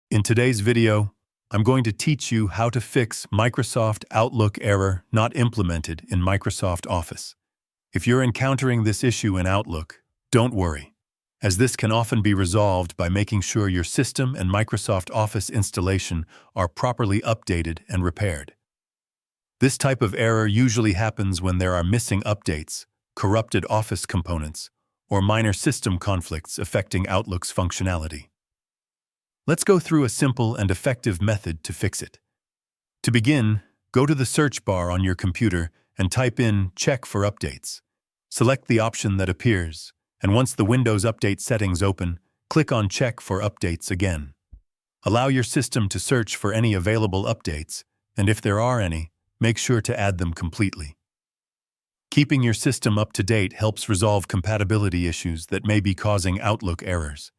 In today's video, I'm going to teach you how to fix Microsoft Outlook error not implemented in Microsoft Office. If you're encountering this issue in Outlook, don't worry, as this can often be resolved by making sure your system and Microsoft Office installation are properly updated and repaired. This type of error usually happens when there are missing updates, corrupted Office components, or minor system conflicts affecting Outlook's functionality. Let's go through a simple and effective method to fix it. To begin, go to the search bar on your computer and type in "Check for updates." Select the option that appears, and once the Windows Update settings open, click on Check for updates again. Allow your system to search for any available updates, and if there are any, make sure to add them completely. Keeping your system up to date helps resolve compatibility issues that may be causing Outlook errors.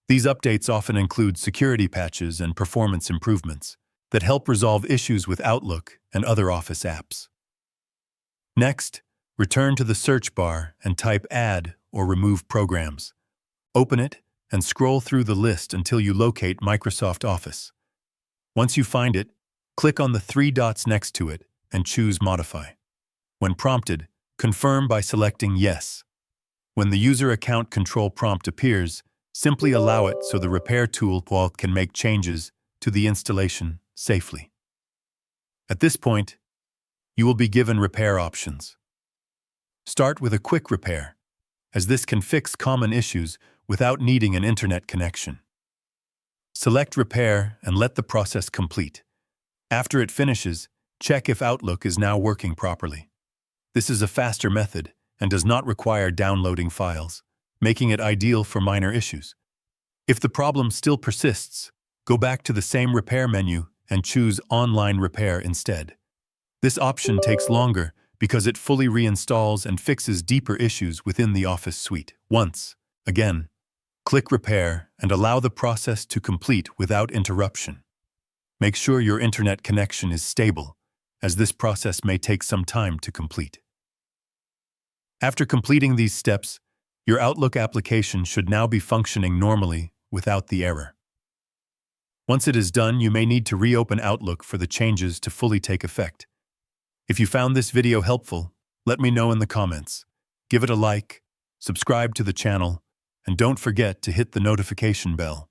These updates often include security patches and performance improvements that help resolve issues with Outlook and other Office apps. Next, return to the search bar and type Add or Remove Programs. Open it and scroll through the list until you locate Microsoft Office. Once you find it, click on the three dots next to it and choose Modify. When prompted, confirm by selecting Yes. When the User Account Control prompt appears, simply allow it so the repair tool can make changes to the installation safely. At this point, you will be given repair options. Start with a quick repair, as this can fix common issues without needing an internet connection. Select Repair and let the process complete. After it finishes, check if Outlook is now working properly. This is a faster method and does not require downloading files, making it ideal for minor issues. If the problem still persists, go back to the same repair menu and choose Online Repair instead. This option takes longer because it fully reinstalls and fixes deeper issues within the Office suite. Once, again, click Repair and allow the process to complete without interruption. Make sure your internet connection is stable, as this process may take some time to complete. After completing these steps, your Outlook application should now be functioning normally without the error. Once it is done, you may need to reopen Outlook for the changes to fully take effect. If you found this video helpful, let me know in the comments. Give it a like, subscribe to the channel, and don't forget to hit the notification bell.